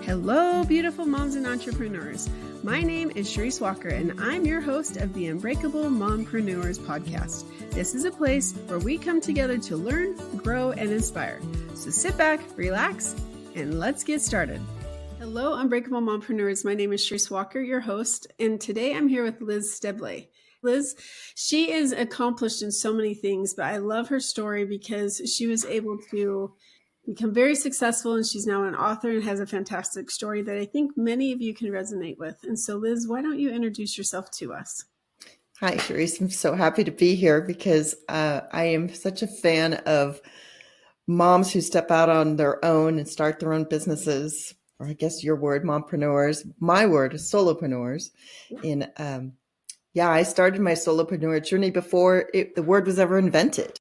Hello, beautiful moms and entrepreneurs. My name is Charisse Walker, and I'm your host of the Unbreakable Mompreneurs podcast. This is a place where we come together to learn, grow, and inspire. So sit back, relax, and let's get started. Hello, Unbreakable Mompreneurs. My name is Charisse Walker, your host, and today I'm here with Liz Steblay. Liz, she is accomplished in so many things, but I love her story because she was able to become very successful, and she's now an author and has a fantastic story that I think many of you can resonate with. And so, Liz, why don't you introduce yourself to us? Hi, Charisse. I'm so happy to be here because I am such a fan of moms who step out on their own and start their own businesses, or I guess your word, mompreneurs. My word is solopreneurs. And I started my solopreneur journey before the word was ever invented.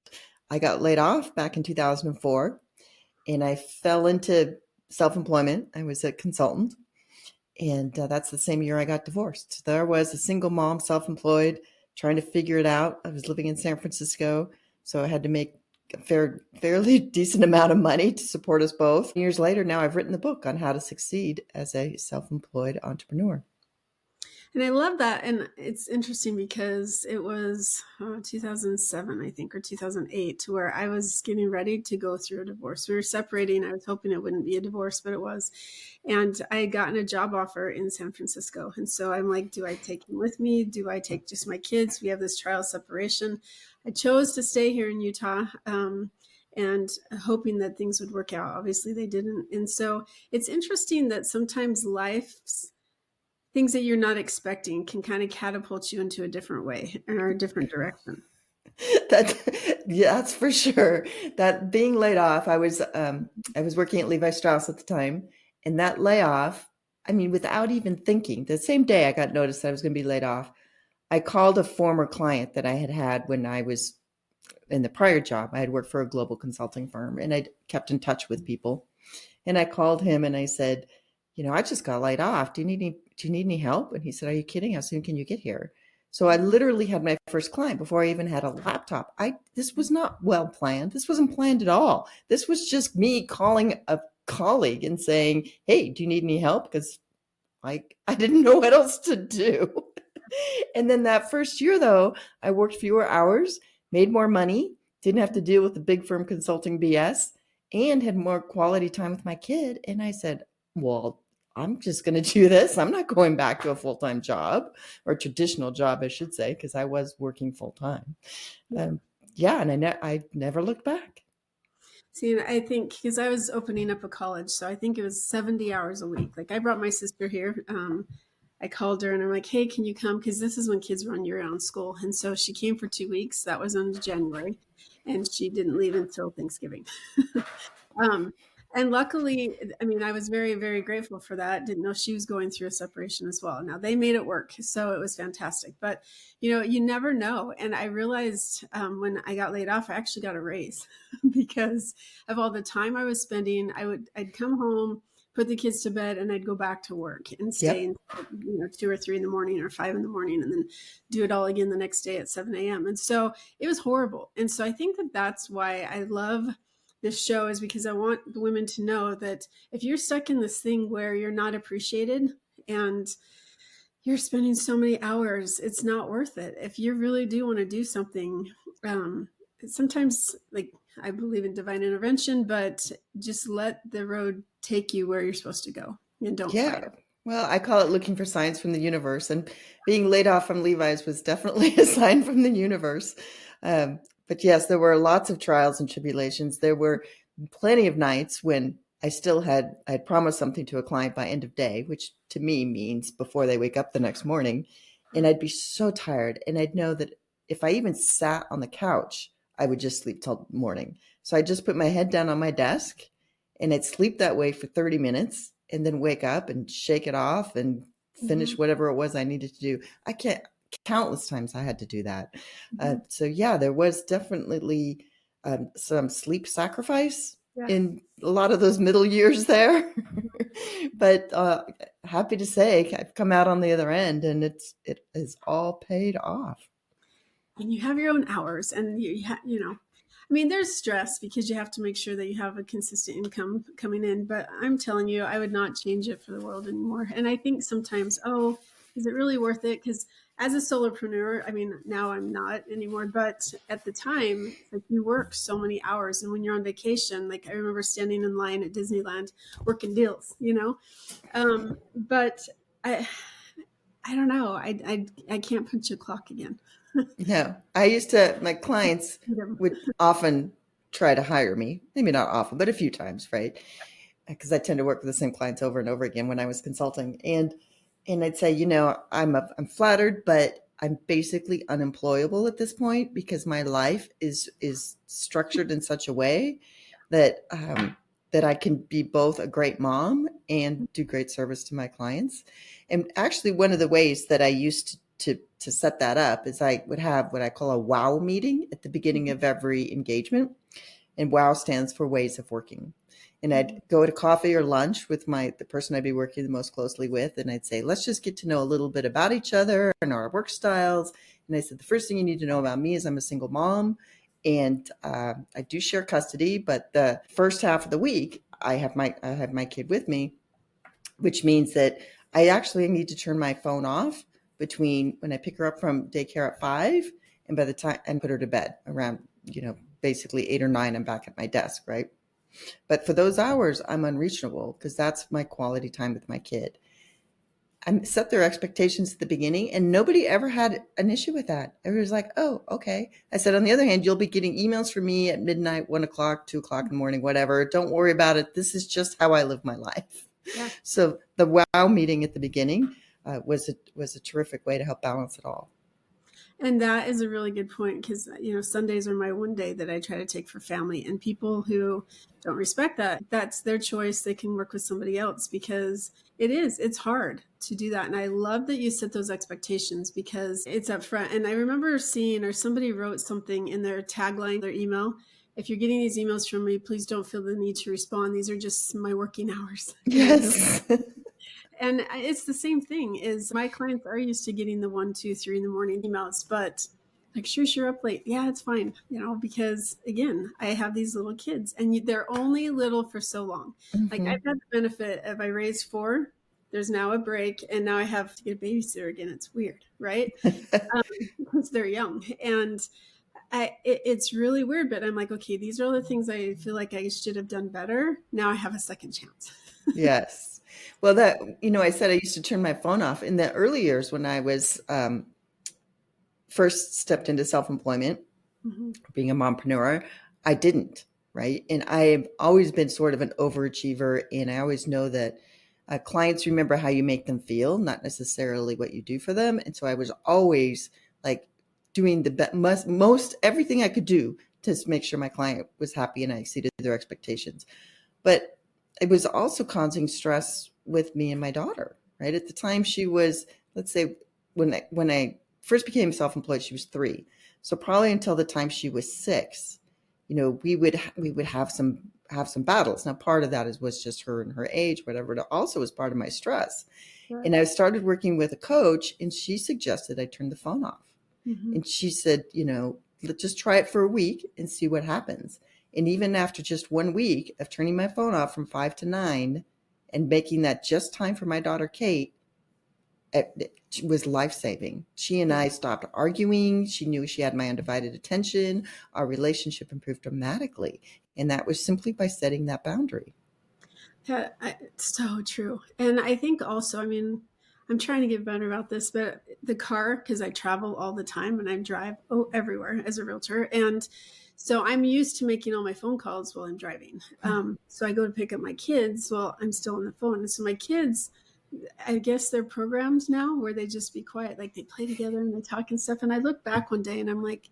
I got laid off back in 2004. And I fell into self-employment. I was a consultant. And that's the same year I got divorced. There was a single mom, self-employed, trying to figure it out. I was living in San Francisco, so I had to make a fairly decent amount of money to support us both. Years later, now I've written the book on how to succeed as a self-employed entrepreneur. And I love that. And it's interesting because it was 2007, I think, or 2008, where I was getting ready to go through a divorce. We were separating. I was hoping it wouldn't be a divorce, but it was. And I had gotten a job offer in San Francisco. And so I'm like, do I take him with me? Do I take just my kids? We have this trial separation. I chose to stay here in Utah. And hoping that things would work out. Obviously, they didn't. And so it's interesting that sometimes life's things that you're not expecting can kind of catapult you into a different way or a different direction. That's for sure. That being laid off, I was working at Levi Strauss at the time, and that layoff, I mean, without even thinking, the same day I got notice that I was going to be laid off, I called a former client that I had when I was in the prior job. I had worked for a global consulting firm, and I kept in touch with people. And I called him and I said, I just got laid off. Do you need any help? And he said, are you kidding? How soon can you get here? So I literally had my first client before I even had a laptop. This was not well planned. This wasn't planned at all. This was just me calling a colleague and saying, hey, do you need any help? Because I didn't know what else to do. And then that first year, though, I worked fewer hours, made more money, didn't have to deal with the big firm consulting BS, and had more quality time with my kid. And I said, well, I'm just going to do this. I'm not going back to a full-time job, or traditional job, I should say, because I was working full-time. And I never looked back. See, I think because I was opening up a college, so I think it was 70 hours a week. Like I brought my sister here. I called her and I'm like, hey, can you come? Because this is when kids run year-round school. And so she came for 2 weeks. That was in January. And she didn't leave until Thanksgiving. And luckily, I mean, I was very, very grateful for that. Didn't know she was going through a separation as well. Now they made it work. So it was fantastic. But, you never know. And I realized when I got laid off, I actually got a raise because of all the time I was spending. I'd come home, put the kids to bed, and I'd go back to work and stay until, 2 or 3 in the morning or 5 in the morning, and then do it all again the next day at 7 a.m. And so it was horrible. And so I think that that's why I love this show, is because I want the women to know that if you're stuck in this thing where you're not appreciated and you're spending so many hours, it's not worth it. If you really do want to do something, sometimes, like, I believe in divine intervention, but just let the road take you where you're supposed to go and don't fight it. Well, I call it looking for signs from the universe, and being laid off from Levi's was definitely a sign from the universe. But yes, there were lots of trials and tribulations. There were plenty of nights when I had promised something to a client by end of day, which to me means before they wake up the next morning. And I'd be so tired. And I'd know that if I even sat on the couch, I would just sleep till morning. So I just put my head down on my desk and I'd sleep that way for 30 minutes and then wake up and shake it off and finish whatever it was I needed to do. Countless times I had to do that. There was definitely some sleep sacrifice in a lot of those middle years there. But happy to say I've come out on the other end, and it is all paid off. And you have your own hours, and I mean, there's stress because you have to make sure that you have a consistent income coming in, but I'm telling you, I would not change it for the world anymore. And I think sometimes, oh, is it really worth it? Because as a solopreneur, I mean, now I'm not anymore, but at the time, it's like you work so many hours. And when you're on vacation, like I remember standing in line at Disneyland working deals, you know? But I don't know. I can't punch a clock again. No, my clients would often try to hire me. Maybe not often, but a few times, right? Because I tend to work with the same clients over and over again when I was consulting. And I'd say, I'm flattered, but I'm basically unemployable at this point because my life is structured in such a way that that I can be both a great mom and do great service to my clients. And actually, one of the ways that I used to set that up is I would have what I call a WOW meeting at the beginning of every engagement. And WOW stands for ways of working. And I'd go to coffee or lunch with the person I'd be working the most closely with. And I'd say, let's just get to know a little bit about each other and our work styles. And I said, the first thing you need to know about me is I'm a single mom. And I do share custody, but the first half of the week, I have my kid with me, which means that I actually need to turn my phone off between when I pick her up from daycare at 5 and by the time and put her to bed around, basically 8 or 9, I'm back at my desk, right? But for those hours, I'm unreachable because that's my quality time with my kid. I set their expectations at the beginning and nobody ever had an issue with that. Everybody's like, oh, okay. I said, on the other hand, you'll be getting emails from me at midnight, 1 o'clock, 2 o'clock in the morning, whatever. Don't worry about it. This is just how I live my life. Yeah. So the WOW meeting at the beginning was a terrific way to help balance it all. And that is a really good point because, Sundays are my one day that I try to take for family. And people who don't respect that, that's their choice. They can work with somebody else because it's hard to do that. And I love that you set those expectations because it's up front. And I remember seeing, or somebody wrote something in their tagline, their email, if you're getting these emails from me, please don't feel the need to respond. These are just my working hours. Yes. And it's the same thing is my clients are used to getting the 1, 2, 3 in the morning emails, but like, Charisse, you're up late. Yeah, it's fine. Because again, I have these little kids and they're only little for so long. Mm-hmm. Like I've had the benefit of I raised 4, there's now a break and now I have to get a babysitter again. It's weird, right? Because they're young and it's really weird, but I'm like, okay, these are all the things I feel like I should have done better. Now I have a second chance. Yes. Well, I said I used to turn my phone off in the early years when I was first stepped into self-employment, being a mompreneur. I didn't, right? And I've always been sort of an overachiever. And I always know that clients remember how you make them feel, not necessarily what you do for them. And so I was always like doing the most everything I could do to make sure my client was happy and I exceeded their expectations. But it was also causing stress with me and my daughter, right? At the time she was, let's say when I first became self-employed, she was 3. So probably until the time she was 6, we would have some battles. Now part of that was just her and her age, whatever. It also was part of my stress. Sure. And I started working with a coach and she suggested I turn the phone off. And she said, let's just try it for a week and see what happens. And even after just 1 week of turning my phone off from 5 to 9 and making that just time for my daughter, Kate, it was life-saving. She and I stopped arguing. She knew she had my undivided attention. Our relationship improved dramatically. And that was simply by setting that boundary. Yeah, it's so true. And I think also, I'm trying to get better about this, but the car, because I travel all the time and I drive everywhere as a realtor. And so I'm used to making all my phone calls while I'm driving. So I go to pick up my kids while I'm still on the phone. And so my kids, I guess they're programmed now where they just be quiet, like they play together and they talk and stuff. And I look back one day and I'm like,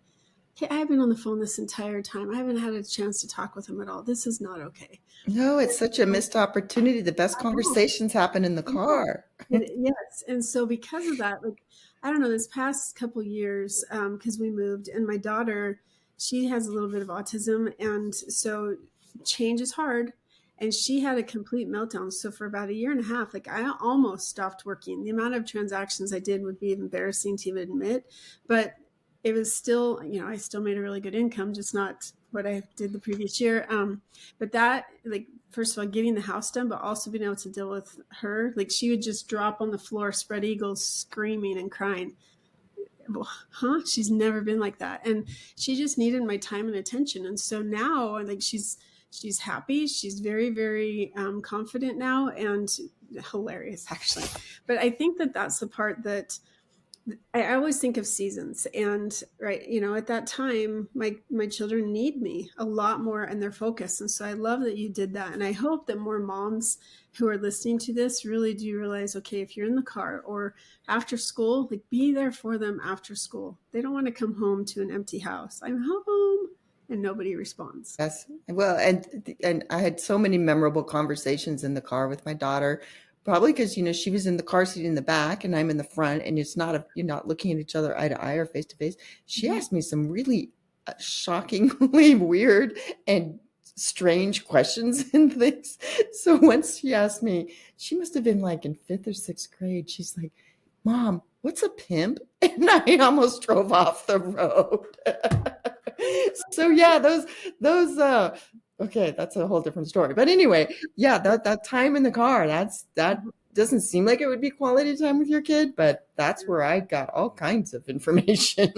hey, I've been on the phone this entire time. I haven't had a chance to talk with them at all. This is not okay. No, it's such a missed opportunity. The best conversations happen in the car. Yes. And so because of that, like, I don't know, this past couple years, because we moved and my daughter, she has a little bit of autism. And so change is hard. And she had a complete meltdown. So for about 1.5 years, like I almost stopped working. The amount of transactions I did would be embarrassing to even admit, but it was still, I still made a really good income, just not what I did the previous year. But that, like, first of all, getting the house done, but also being able to deal with her, like she would just drop on the floor, spread eagles, screaming and crying. Well, she's never been like that, and she just needed my time and attention. And so now, like, she's happy, she's very, very confident now, and hilarious actually. But I think that that's the part that I always think of seasons. And right, at that time, my children need me a lot more, and their focus. And so I love that you did that, and I hope that more moms who are listening to this really do realize, okay, if you're in the car or after school, like, be there for them after school. They don't want to come home to an empty house. I'm home and nobody responds. Yes. Well, and I had so many memorable conversations in the car with my daughter, probably because, she was in the car seat in the back and I'm in the front, and you're not looking at each other eye to eye or face to face. She asked me some really shockingly weird and strange questions and things. So once she asked me, she must have been like in 5th or 6th grade. She's like, "Mom, what's a pimp?" And I almost drove off the road. So yeah, those okay, that's a whole different story. But anyway, yeah, that time in the car, that doesn't seem like it would be quality time with your kid, but that's where I got all kinds of information.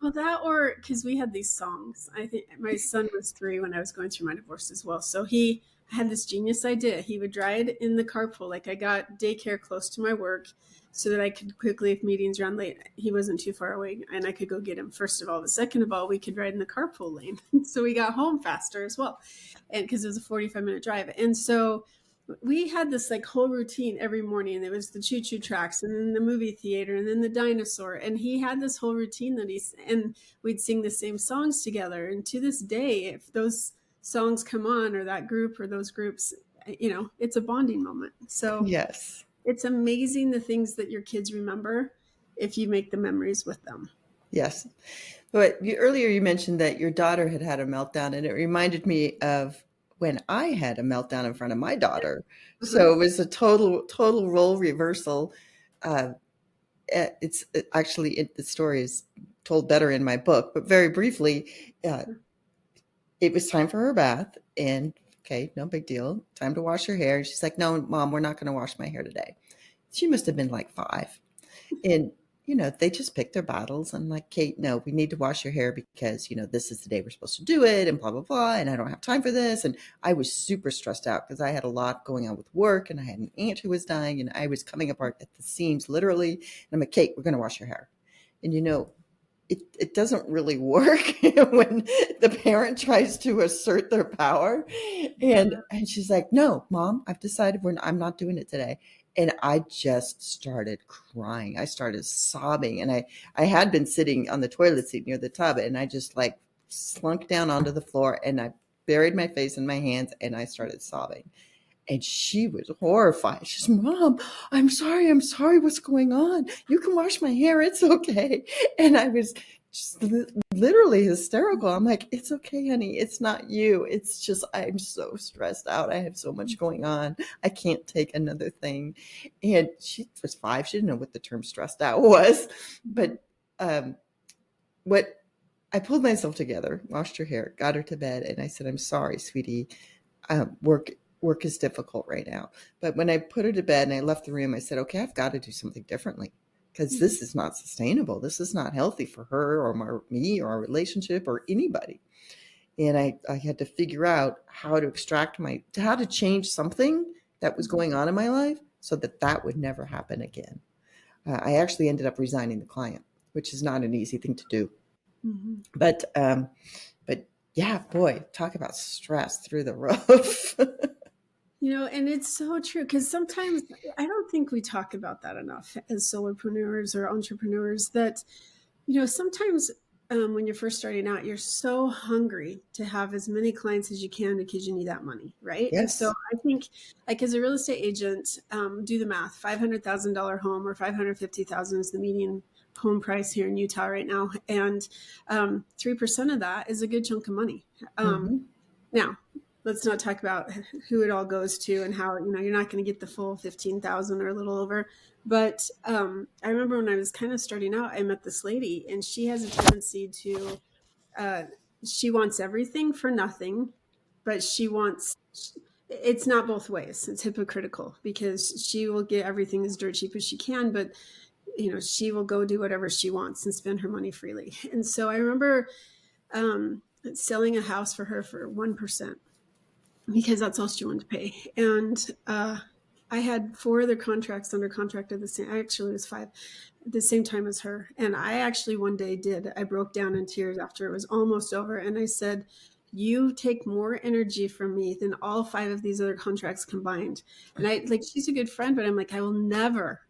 Well, that, or because we had these songs. I think my son was 3 when I was going through my divorce as well. So he had this genius idea. He would ride in the carpool. Like, I got daycare close to my work so that I could quickly, if meetings ran late, he wasn't too far away and I could go get him, first of all. But second of all, we could ride in the carpool lane. So we got home faster as well. And because it was a 45-minute drive. And so we had this like whole routine every morning, and it was the choo-choo tracks and then the movie theater and then the dinosaur, and he had this whole routine and we'd sing the same songs together. And to this day, if those songs come on, or that group or those groups, it's a bonding moment. So Yes. it's amazing the things that your kids remember if you make the memories with them. Yes. But earlier you mentioned that your daughter had a meltdown, and it reminded me of when I had a meltdown in front of my daughter. So it was a total role reversal. The story is told better in my book, but very briefly, it was time for her bath, and okay, no big deal. Time to wash her hair. And she's like, "No, Mom, we're not going to wash my hair today." She must have been like 5. And they just pick their battles. I'm like, "Kate, no, we need to wash your hair because, this is the day we're supposed to do it, and blah, blah, blah. And I don't have time for this." And I was super stressed out because I had a lot going on with work, and I had an aunt who was dying, and I was coming apart at the seams, literally. And I'm like, "Kate, we're going to wash your hair." And, it doesn't really work when the parent tries to assert their power. And she's like, "No, Mom, I've decided I'm not doing it today." And I just started crying. I started sobbing. And I had been sitting on the toilet seat near the tub, and I just like slunk down onto the floor, and I buried my face in my hands, and I started sobbing. And she was horrified. She's, "Mom, I'm sorry. What's going on? You can wash my hair. It's okay." And I was just literally hysterical. I'm like, "It's okay, honey. It's not you. It's just, I'm so stressed out. I have so much going on. I can't take another thing." And she was 5. She didn't know what the term stressed out was. But what I pulled myself together, washed her hair, got her to bed, and I said, "I'm sorry, sweetie. Work is difficult right now." But when I put her to bed and I left the room, I said, "Okay, I've got to do something differently, because this is not sustainable. This is not healthy for her or me or our relationship or anybody." And I had to figure out how to change something that was going on in my life so that would never happen again. I actually ended up resigning the client, which is not an easy thing to do. Mm-hmm. But yeah, boy, talk about stress through the roof. And it's so true, because sometimes I don't think we talk about that enough as solopreneurs or entrepreneurs, that, sometimes when you're first starting out, you're so hungry to have as many clients as you can because you need that money, right? Yes. And so I think, like, as a real estate agent, do the math. $500,000 home, or $550,000 is the median home price here in Utah right now, and 3% of that is a good chunk of money. Now, let's not talk about who it all goes to and how, you're not going to get the full 15,000 or a little over. But I remember when I was kind of starting out, I met this lady, and she has a tendency to she wants everything for nothing, but it's not both ways. It's hypocritical because she will get everything as dirt cheap as she can, but she will go do whatever she wants and spend her money freely. And so I remember selling a house for her for 1% because that's all she wanted to pay. And I had 4 other contracts under contract at the same, actually it was 5, at the same time as her. And I actually one day I broke down in tears after it was almost over. And I said, you take more energy from me than all 5 of these other contracts combined. And she's a good friend, but I'm like, I will never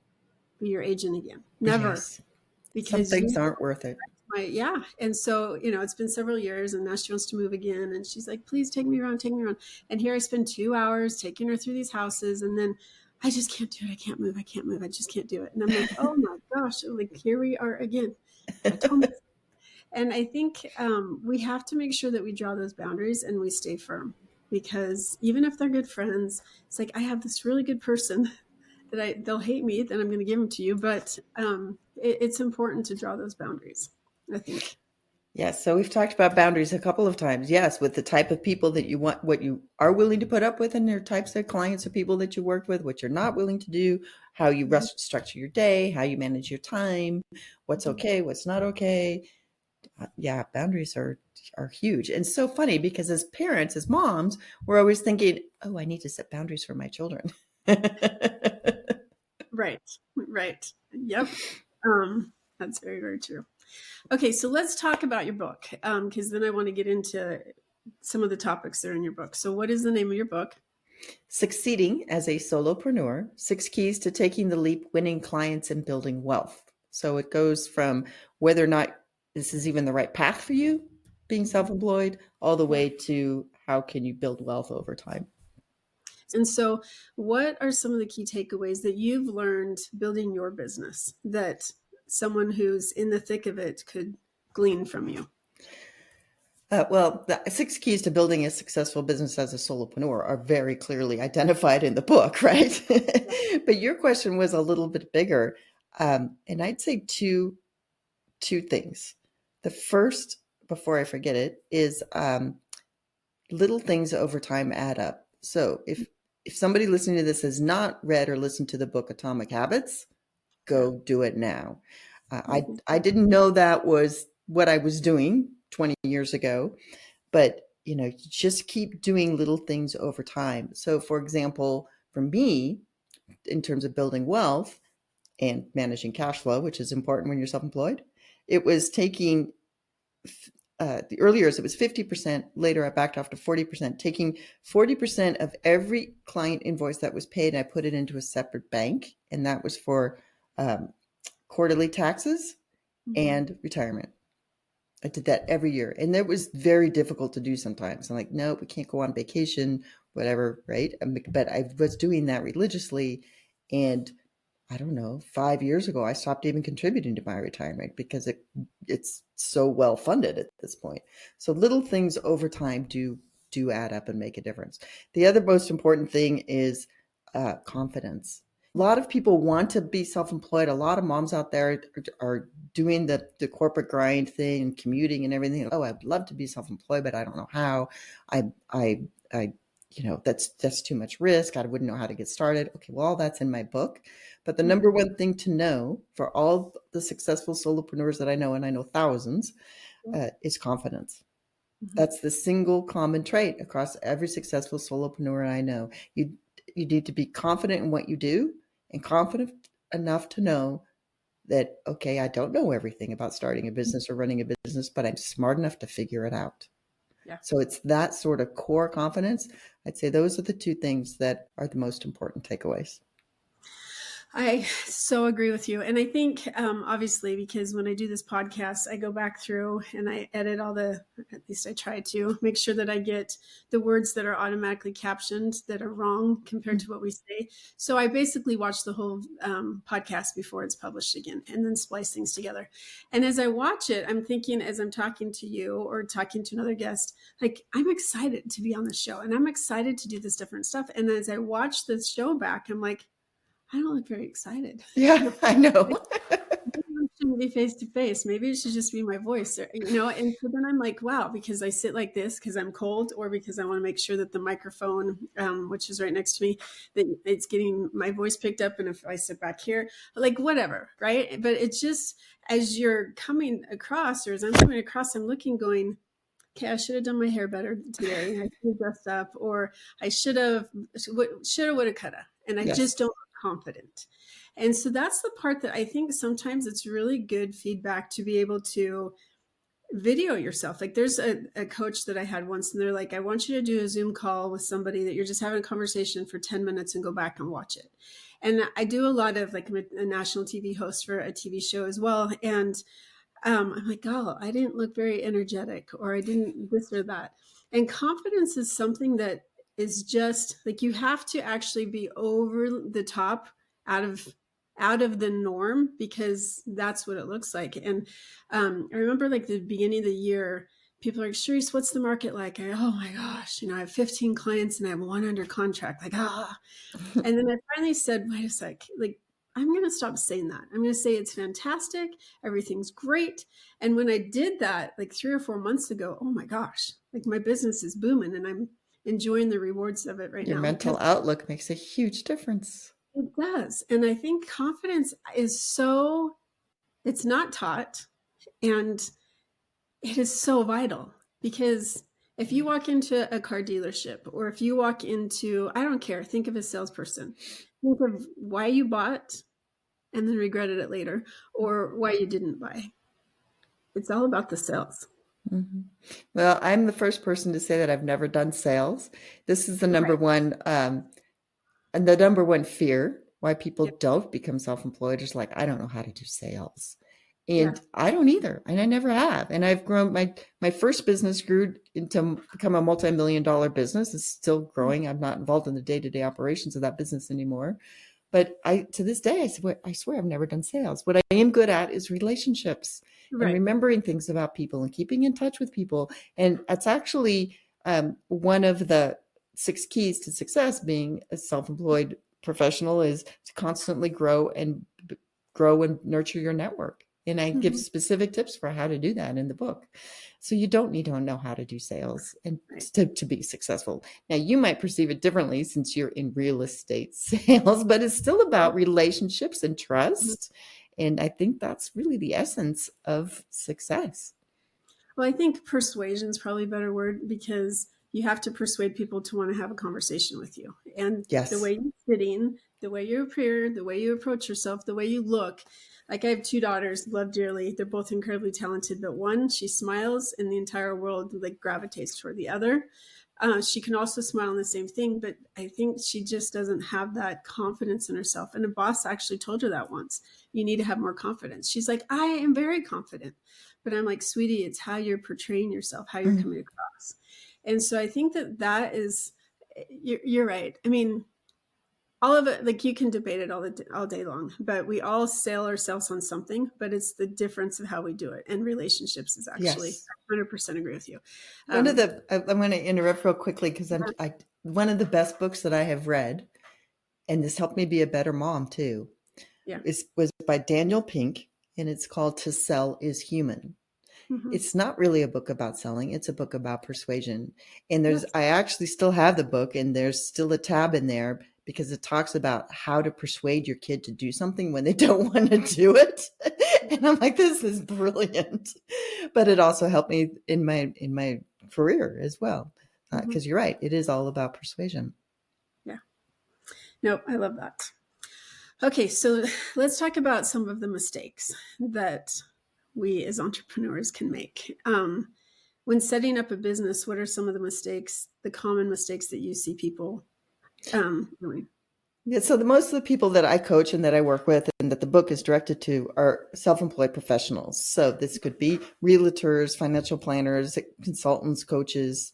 be your agent again. Never. Yes. Some Because things aren't worth it. yeah. And so, it's been several years and now she wants to move again. And she's like, please take me around, take me around. And here I spend 2 hours taking her through these houses. And then I just can't do it. I can't move. I just can't do it. And I'm like, oh my gosh, like here we are again. And I think we have to make sure that we draw those boundaries and we stay firm, because even if they're good friends, it's like, I have this really good person that they'll hate me, then I'm going to give them to you. But it's important to draw those boundaries, I think. Yes. So we've talked about boundaries a couple of times. Yes. With the type of people that you want, what you are willing to put up with, and their types of clients or people that you work with, what you're not willing to do, how you structure your day, how you manage your time, what's okay, what's not okay. Yeah. Boundaries are huge. And so funny because as parents, as moms, we're always thinking, oh, I need to set boundaries for my children. Right. Yep. That's very, very true. Okay, so let's talk about your book, because then I want to get into some of the topics that are in your book. So what is the name of your book? Succeeding as a Solopreneur, 6 Keys to Taking the Leap, Winning Clients, and Building Wealth. So it goes from whether or not this is even the right path for you, being self-employed, all the way to how can you build wealth over time. And so what are some of the key takeaways that you've learned building your business that someone who's in the thick of it could glean from you? Well, the 6 keys to building a successful business as a solopreneur are very clearly identified in the book, right? But your question was a little bit bigger. And I'd say two things. The first, before I forget it, is little things over time add up. So if somebody listening to this has not read or listened to the book Atomic Habits, go do it now. I didn't know that was what I was doing 20 years ago, but just keep doing little things over time. So for example, for me, in terms of building wealth and managing cash flow, which is important when you're self-employed, it was taking the early years, it was 50%. Later, I backed off to 40%, taking 40% of every client invoice that was paid, and I put it into a separate bank. And that was for quarterly taxes and retirement. I did that every year. And that was very difficult to do sometimes. I'm like, no, we can't go on vacation, whatever, right? But I was doing that religiously. And I don't know, 5 years ago, I stopped even contributing to my retirement because it's so well funded at this point. So little things over time do add up and make a difference. The other most important thing is confidence. A lot of people want to be self-employed. A lot of moms out there are doing the corporate grind thing and commuting and everything. Oh, I'd love to be self-employed, but I don't know how. That's too much risk. I wouldn't know how to get started. Okay, well, all that's in my book. But the number one thing to know for all the successful solopreneurs that I know, and I know thousands, is confidence. That's the single common trait across every successful solopreneur I know. You need to be confident in what you do and confident enough to know that, okay, I don't know everything about starting a business or running a business, but I'm smart enough to figure it out. Yeah. So it's that sort of core confidence. I'd say those are the 2 things that are the most important takeaways. I so agree with you. And I think, obviously, because when I do this podcast, I go back through and I edit at least I try to make sure that I get the words that are automatically captioned that are wrong compared to what we say. So I basically watch the whole podcast before it's published again and then splice things together. And as I watch it, I'm thinking, as I'm talking to you or talking to another guest, like, I'm excited to be on the show and I'm excited to do this different stuff. And as I watch the show back, I'm like, I don't look very excited. Yeah, I know. going to be face to face. Maybe it should just be my voice, or, and so then I'm like, wow, because I sit like this because I'm cold, or because I want to make sure that the microphone, which is right next to me, that it's getting my voice picked up. And if I sit back here, like whatever, right? But it's just, as you're coming across, or as I'm coming across, I'm looking going, okay, I should have done my hair better today. I should have dressed up, or I should have, woulda, coulda. And I just don't feel confident. And so that's the part that I think sometimes it's really good feedback to be able to video yourself. Like there's a coach that I had once, and they're like, I want you to do a Zoom call with somebody that you're just having a conversation for 10 minutes and go back and watch it. And I do a lot of, like, I'm a national TV host for a TV show as well. And I'm like, oh, I didn't look very energetic, or I didn't this or that. And confidence is something that is just like, you have to actually be over the top, out of the norm, because that's what it looks like. And I remember, like, the beginning of the year, people are like, Charisse, what's the market like? Oh my gosh, I have 15 clients and I have one under contract. Like, And then I finally said, wait a sec, like, I'm going to stop saying that. I'm going to say it's fantastic. Everything's great. And when I did that, like 3 or 4 months ago, oh my gosh, like my business is booming and I'm enjoying the rewards of it right now. Your mental outlook makes a huge difference. It does. And I think confidence is it's not taught, and it is so vital, because if you walk into a car dealership, or if you walk into, I don't care, think of a salesperson, think of why you bought and then regretted it later, or why you didn't buy. It's all about the sales. Mm-hmm. Well, I'm the first person to say that I've never done sales. This is the number one, and the number one fear why people don't become self-employed is like, I don't know how to do sales. And I don't either. And I never have. And I've grown, my first business grew into become a multi-million-dollar business. It's still growing. I'm not involved in the day-to-day operations of that business anymore. But to this day, I swear I've never done sales. What I am good at is relationships and remembering things about people and keeping in touch with people. And that's actually one of the 6 keys to success being a self-employed professional, is to constantly grow and nurture your network. And I give specific tips for how to do that in the book. So you don't need to know how to do sales and to be successful. Now, you might perceive it differently since you're in real estate sales, but it's still about relationships and trust. And I think that's really the essence of success. Well, I think persuasion is probably a better word, because you have to persuade people to want to have a conversation with you. And the way you're sitting, the way you appear, the way you approach yourself, the way you look. Like, I have 2 daughters, love dearly. They're both incredibly talented, but one, she smiles and the entire world like gravitates toward the other. She can also smile on the same thing, but I think she just doesn't have that confidence in herself. And a boss actually told her that once. You need to have more confidence. She's like, I am very confident. But I'm like, sweetie, it's how you're portraying yourself, how you're coming across. And so I think that is, you're right. I mean, all of it, like, you can debate it all day long, but we all sell ourselves on something, but it's the difference of how we do it. And relationships is actually 100% agree with you. I'm going to interrupt real quickly, because one of the best books that I have read, and this helped me be a better mom too, was by Daniel Pink, and it's called To Sell is Human. It's not really a book about selling. It's a book about persuasion. And I actually still have the book, and there's still a tab in there, because it talks about how to persuade your kid to do something when they don't want to do it. And I'm like, this is brilliant. But it also helped me in my career as well. Because you're right. It is all about persuasion. Yeah. No, I love that. Okay. So let's talk about some of the mistakes that we as entrepreneurs can make. When setting up a business, what are some of the common mistakes that you see people doing? Yeah, so most of the people that I coach and that I work with and that the book is directed to are self-employed professionals. So this could be realtors, financial planners, consultants, coaches,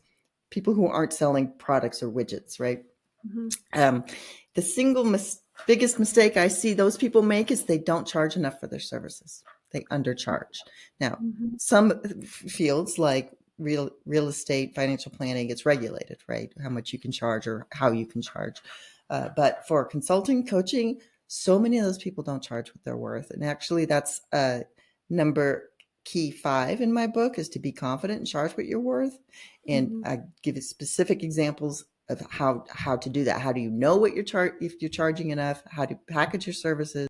people who aren't selling products or widgets, right? The single biggest mistake I see those people make is they don't charge enough for their services. They undercharge. Now, some fields like real estate, financial planning, it's regulated, right? How much you can charge or how you can charge. But for consulting, coaching, so many of those people don't charge what they're worth. And actually, that's Number key 5 in my book is to be confident and charge what you're worth. And I give you specific examples of how to do that. How do you know what if you're charging enough? How to package your services?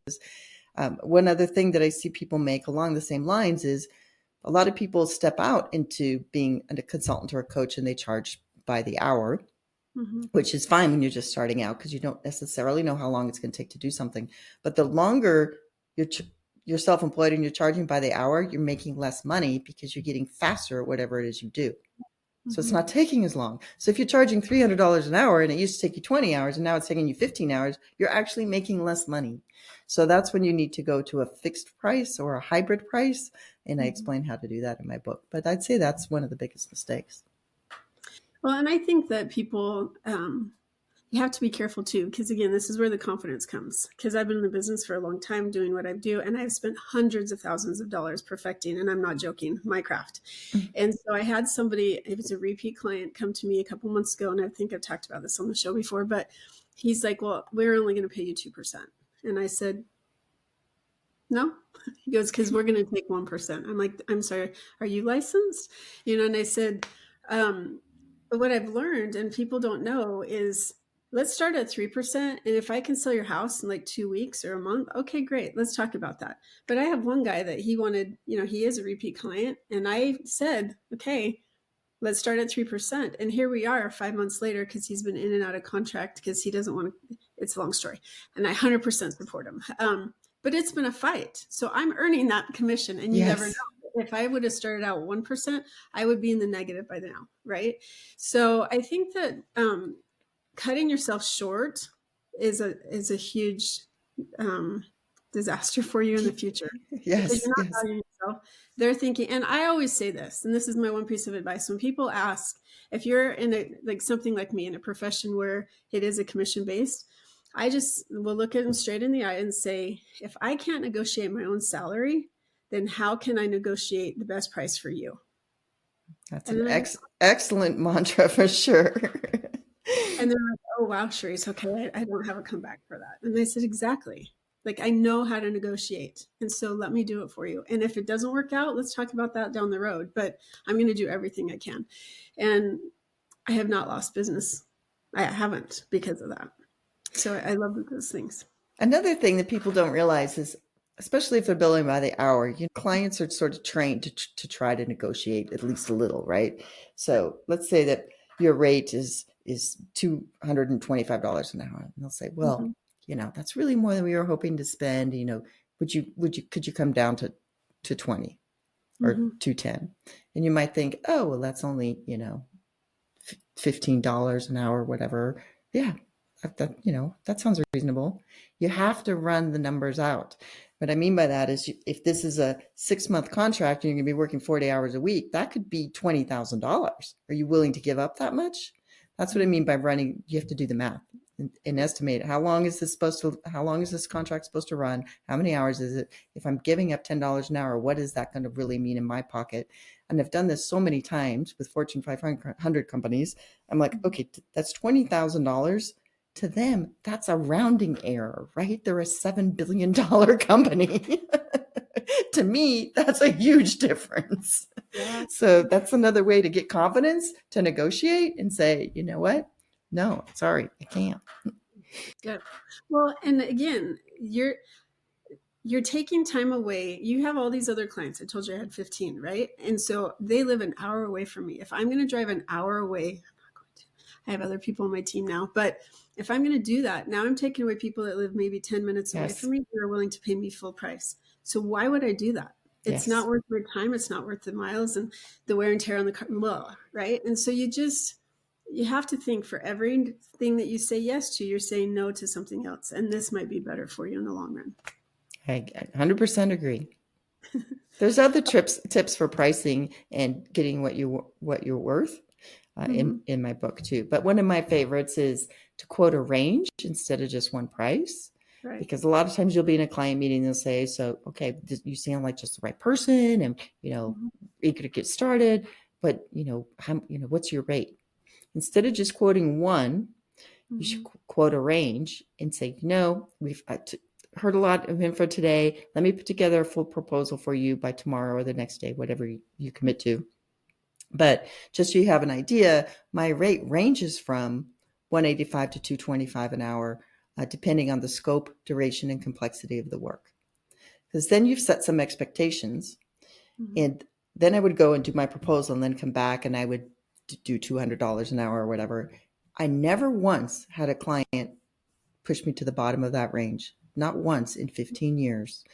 One other thing that I see people make along the same lines is a lot of people step out into being a consultant or a coach and they charge by the hour, which is fine when you're just starting out because you don't necessarily know how long it's going to take to do something. But the longer you're self-employed and you're charging by the hour, you're making less money because you're getting faster at whatever it is you do. So it's not taking as long. So if you're charging $300 an hour and it used to take you 20 hours and now it's taking you 15 hours, you're actually making less money. So that's when you need to go to a fixed price or a hybrid price. And I explain how to do that in my book. But I'd say that's one of the biggest mistakes. Well, and I think that people, you have to be careful too, because again, this is where the confidence comes. Because I've been in the business for a long time doing what I do, and I've spent hundreds of thousands of dollars perfecting, and I'm not joking, my craft. And so I had somebody, it was a repeat client, come to me a couple months ago, and I think I've talked about this on the show before, but he's like, well, we're only going to pay you 2%. And I said, no. He goes, because we're going to take 1%. I'm like, I'm sorry, are you licensed? And I said, but what I've learned, and people don't know, is let's start at 3%. And if I can sell your house in like 2 weeks or a month, okay, great. Let's talk about that. But I have one guy that he wanted, he is a repeat client. And I said, okay, let's start at 3%. And here we are 5 months later, because he's been in and out of contract because he doesn't want to, it's a long story. And I 100% support him. But it's been a fight. So I'm earning that commission, and you never know. If I would have started out 1%, I would be in the negative by now, right? So I think that cutting yourself short is a huge disaster for you in the future. Because you're not valuing yourself. They're thinking, and I always say this, and this is my one piece of advice. When people ask, if you're in something like me, in a profession where it is a commission-based, I just will look at them straight in the eye and say, if I can't negotiate my own salary, then how can I negotiate the best price for you? That's an excellent mantra for sure. And they're like, oh, wow, Charisse, okay, I don't have a comeback for that. And I said, exactly. Like, I know how to negotiate. And so let me do it for you. And if it doesn't work out, let's talk about that down the road. But I'm going to do everything I can. And I have not lost business. I haven't, because of that. So I love those things. Another thing that people don't realize is, especially if they're billing by the hour, clients are sort of trained to try to negotiate at least a little, right? So let's say that your rate is $225 an hour. And they'll say, well, that's really more than we were hoping to spend. Could you come down to 20 or 210? And you might think, oh, well, that's only, $15 an hour, whatever. Yeah. That sounds reasonable. You have to run the numbers out. What I mean by that is, if this is a 6-month contract and you're going to be working 40 hours a week, that could be $20,000. Are you willing to give up that much? That's what I mean by running. You have to do the math and estimate how long is this contract supposed to run? How many hours is it? If I'm giving up $10 an hour, what is that going to really mean in my pocket? And I've done this so many times with Fortune 500 companies. I'm like, okay, that's $20,000. To them, that's a rounding error, right? They're a $7 billion company. To me, that's a huge difference. Yeah. So that's another way to get confidence, to negotiate and say, you know what? No, sorry, I can't. Good. Well, and again, you're taking time away. You have all these other clients. I told you I had 15, right? And so they live an hour away from me. If I'm going to drive an hour away, I'm not going to. I have other people on my team now, but if I'm going to do that, now I'm taking away people that live maybe 10 minutes away from me who are willing to pay me full price. So why would I do that? It's not worth my time. It's not worth the miles and the wear and tear on the car, right? And so you have to think, for everything that you say yes to, you're saying no to something else. And this might be better for you in the long run. I 100% agree. There's other tips for pricing and getting what you're worth in my book too. But one of my favorites is to quote a range instead of just one price. Right. Because a lot of times you'll be in a client meeting, they'll say, so, okay, you sound like just the right person and, eager to get started, but, what's your rate? Instead of just quoting one, you should quote a range and say, heard a lot of info today. Let me put together a full proposal for you by tomorrow or the next day, whatever you commit to. But just so you have an idea, my rate ranges from $185 to $225 an hour, depending on the scope, duration, and complexity of the work. Because then you've set some expectations. Mm-hmm. And then I would go and do my proposal and then come back and I would do $200 an hour or whatever. I never once had a client push me to the bottom of that range. Not once in 15 years.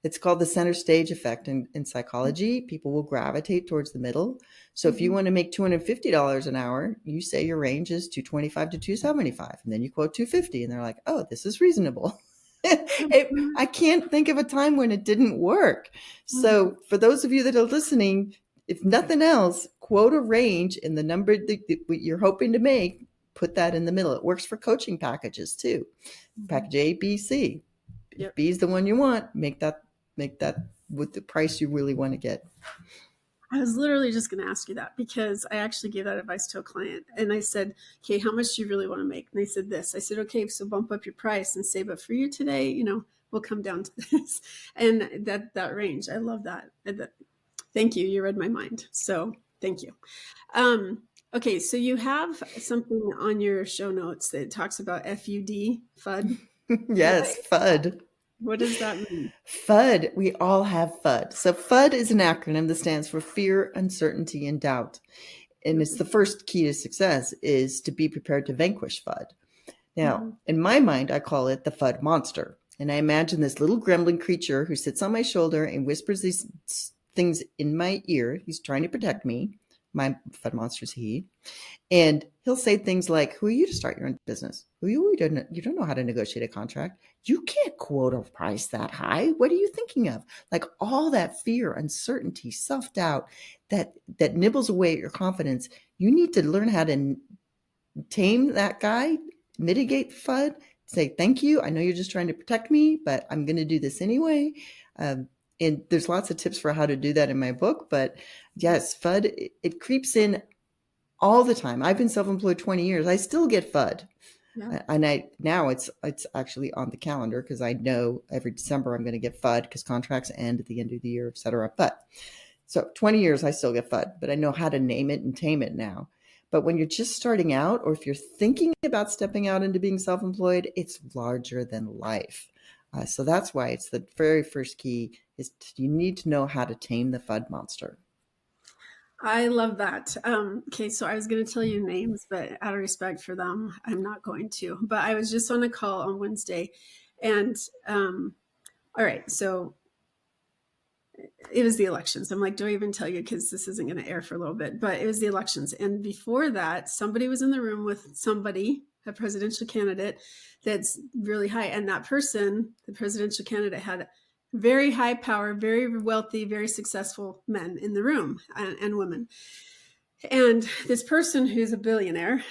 It's called the center stage effect in psychology. People will gravitate towards the middle. So if you want to make $250 an hour, you say your range is $225 to $275, and then you quote $250, and they're like, "Oh, this is reasonable." I can't think of a time when it didn't work. So for those of you that are listening, if nothing else, quote a range in the number that you're hoping to make. Put that in the middle. It works for coaching packages too. Package A, B, C. If B is the one you want, make that with the price you really want to get. I was literally just going to ask you that, because I actually gave that advice to a client, and I said, "Okay, how much do you really want to make?" And they said this. I said, "Okay, so bump up your price and say, but for you today, we'll come down to this." And that range, I love that. Thank you. You read my mind. So thank you. Okay, so you have something on your show notes that talks about FUD, FUD. Yes, FUD. What does that mean? FUD. We all have FUD. So FUD is an acronym that stands for fear, uncertainty, and doubt. And it's the first key to success is to be prepared to vanquish FUD. Now, in my mind, I call it the FUD monster. And I imagine this little gremlin creature who sits on my shoulder and whispers these things in my ear. He's trying to protect me. My FUD monster is he. And he'll say things like, "Who are you to start your own business? You don't know how to negotiate a contract. You can't quote a price that high. What are you thinking of?" Like all that fear, uncertainty, self-doubt that nibbles away at your confidence. You need to learn how to tame that guy, mitigate FUD, say, "Thank you. I know you're just trying to protect me, but I'm going to do this anyway." And there's lots of tips for how to do that in my book. But yes, FUD, it creeps in all the time. I've been self-employed 20 years. I still get FUD. Yeah. And now it's actually on the calendar because I know every December I'm going to get FUD because contracts end at the end of the year, et cetera. But so 20 years, I still get FUD, but I know how to name it and tame it now. But when you're just starting out, or if you're thinking about stepping out into being self-employed, it's larger than life. So that's why it's the very first key is you need to know how to tame the FUD monster. I love that. Okay, so I was going to tell you names, but out of respect for them, I'm not going to. But I was just on a call on Wednesday, and all right, so it was the elections. I'm like, do I even tell you? Because this isn't going to air for a little bit, but it was the elections. And before that, somebody was in the room with somebody, a presidential candidate that's really high. And that person, the presidential candidate, had very high power, very wealthy, very successful men in the room and women. And this person who's a billionaire,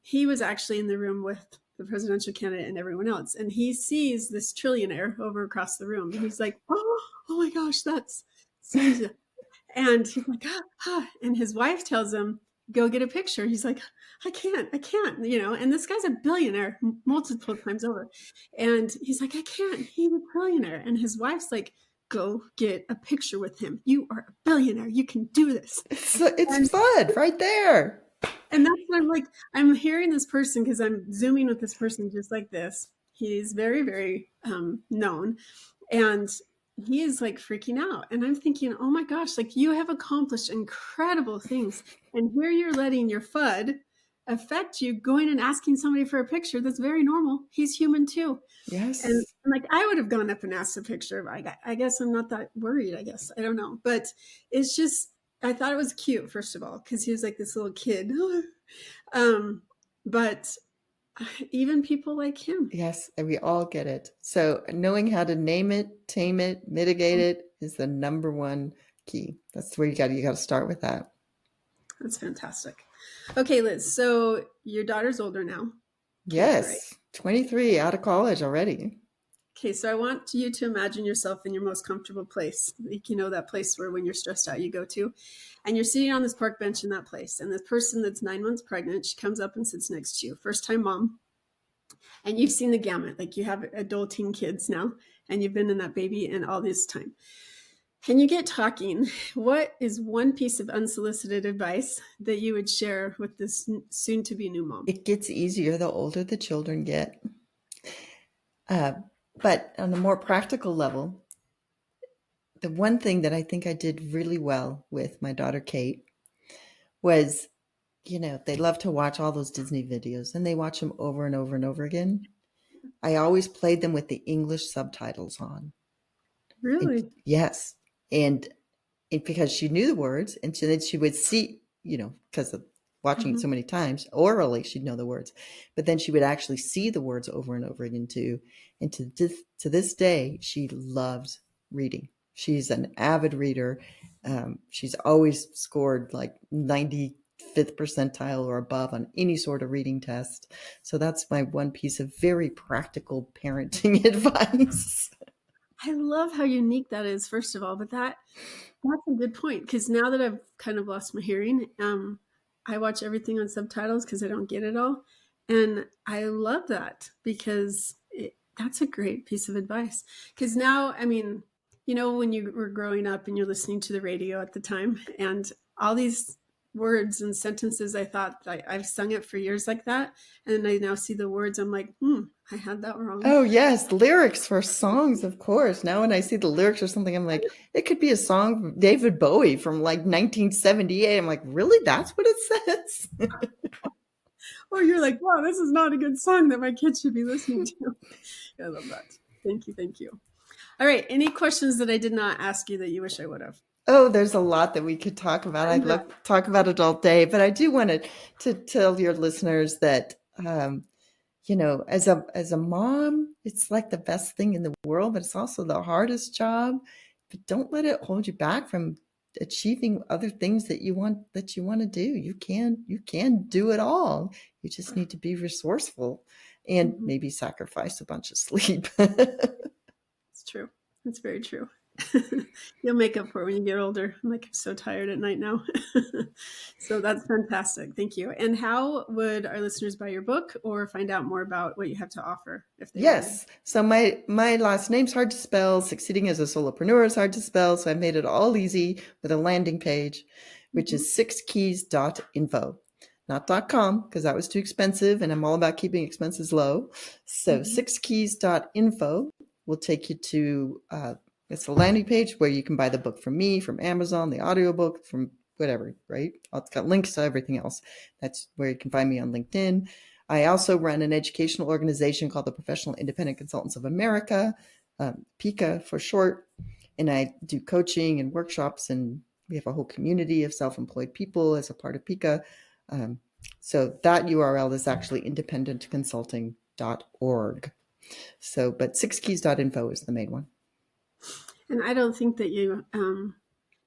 he was actually in the room with the presidential candidate and everyone else. And he sees this trillionaire over across the room. And he's like, oh my gosh, that's Susan. And he's like, and his wife tells him, go get a picture. He's like, I can't, and this guy's a billionaire multiple times over. And he's like, I can't, he's a trillionaire. And his wife's like, go get a picture with him. You are a billionaire. You can do this. It's FUD right there. And that's what I'm like, I'm hearing this person because I'm Zooming with this person just like this. He's very, very known. And he is like freaking out. And I'm thinking, oh my gosh, like you have accomplished incredible things. And here you're letting your FUD affect you going and asking somebody for a picture. That's very normal. He's human too. Yes. And like I would have gone up and asked a picture. I guess I'm not that worried, I guess. I don't know. But it's just, I thought it was cute, first of all, because he was like this little kid. But even people like him. Yes, and we all get it. So knowing how to name it, tame it, mitigate it is the number one key. That's where you got to start with that. That's fantastic. Okay, Liz. So your daughter's older now. Yes, right? 23, out of college already. Okay, so I want you to imagine yourself in your most comfortable place. Like, that place where when you're stressed out, you go to. And you're sitting on this park bench in that place. And this person that's 9 months pregnant, she comes up and sits next to you. First time mom. And you've seen the gamut, like you have adulting kids now, and you've been in that baby and all this time. Can you get talking? What is one piece of unsolicited advice that you would share with this soon-to-be new mom? It gets easier the older the children get. But on a more practical level, the one thing that I think I did really well with my daughter, Kate, was, they love to watch all those Disney videos, and they watch them over and over and over again. I always played them with the English subtitles on. Really? Yes. And because she knew the words, and then she would see, because of watching it so many times, orally, she'd know the words. But then she would actually see the words over and over again too. And to this day, she loves reading. She's an avid reader. She's always scored like 95th percentile or above on any sort of reading test. So that's my one piece of very practical parenting advice. I love how unique that is, first of all, but that's a good point, because now that I've kind of lost my hearing, I watch everything on subtitles because I don't get it all. And I love that, because that's a great piece of advice. Because now, I mean, when you were growing up and you're listening to the radio at the time, and all these words and sentences, I thought I've sung it for years like that. And I now see the words, I'm like, I had that wrong. Oh, yes. Lyrics for songs, of course. Now when I see the lyrics or something, I'm like, it could be a song from David Bowie from like 1978. I'm like, really? That's what it says? Or you're like, wow, this is not a good song that my kids should be listening to. I love that. Thank you. All right. Any questions that I did not ask you that you wish I would have? Oh, there's a lot that we could talk about. I'd love to talk about it all day, but I do want to tell your listeners that, as a mom, it's like the best thing in the world, but it's also the hardest job. But don't let it hold you back from achieving other things that you want to do. You can do it all. You just need to be resourceful and maybe sacrifice a bunch of sleep. It's true. It's very true. You'll make up for it when you get older. I'm so tired at night now. So that's fantastic. Thank you. And how would our listeners buy your book or find out more about what you have to offer? Yes. So my last name's hard to spell. Succeeding as a solopreneur is hard to spell. So I made it all easy with a landing page, which is 6keys.info. Not .com, because that was too expensive, and I'm all about keeping expenses low. So 6keys.info will take you to it's a landing page where you can buy the book from me, from Amazon, the audiobook, from whatever, right? It's got links to everything else. That's where you can find me on LinkedIn. I also run an educational organization called the Professional Independent Consultants of America, PICA for short. And I do coaching and workshops, and we have a whole community of self-employed people as a part of PICA. So that URL is actually independentconsulting.org. So, but 6keys.info is the main one. And I don't think that you're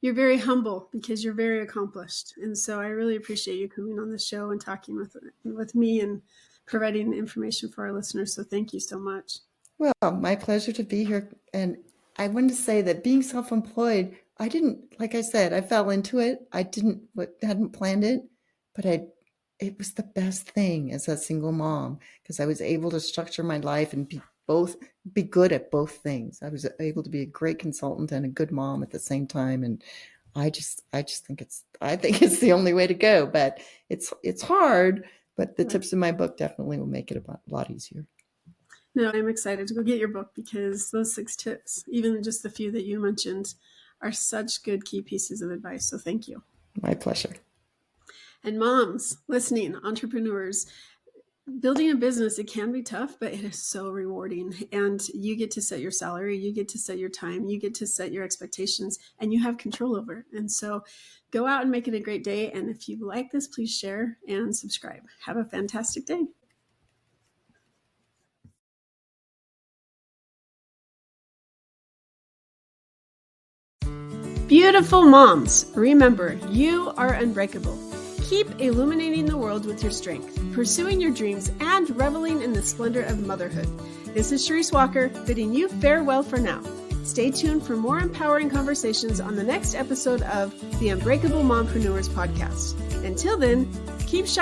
very humble, because you're very accomplished. And so I really appreciate you coming on the show and talking with me and providing information for our listeners. So thank you so much. Well, my pleasure to be here. And I wanted to say that being self-employed, like I said, I fell into it. I hadn't planned it, but it was the best thing as a single mom, because I was able to structure my life and be good at both things. I was able to be a great consultant and a good mom at the same time. And I think it's the only way to go, but it's hard, but the tips in my book definitely will make it a lot easier. No, I'm excited to go get your book, because those 6 tips, even just the few that you mentioned, are such good key pieces of advice. So thank you. My pleasure. And moms listening, entrepreneurs, building a business, it can be tough, but it is so rewarding. And you get to set your salary, you get to set your time, you get to set your expectations, and you have control over it. And so go out and make it a great day. And if you like this, please share and subscribe. Have a fantastic day. Beautiful moms, remember, you are unbreakable. Keep illuminating the world with your strength, pursuing your dreams, and reveling in the splendor of motherhood. This is Charisse Walker, bidding you farewell for now. Stay tuned for more empowering conversations on the next episode of the Unbreakable Mompreneurs podcast. Until then, keep shining.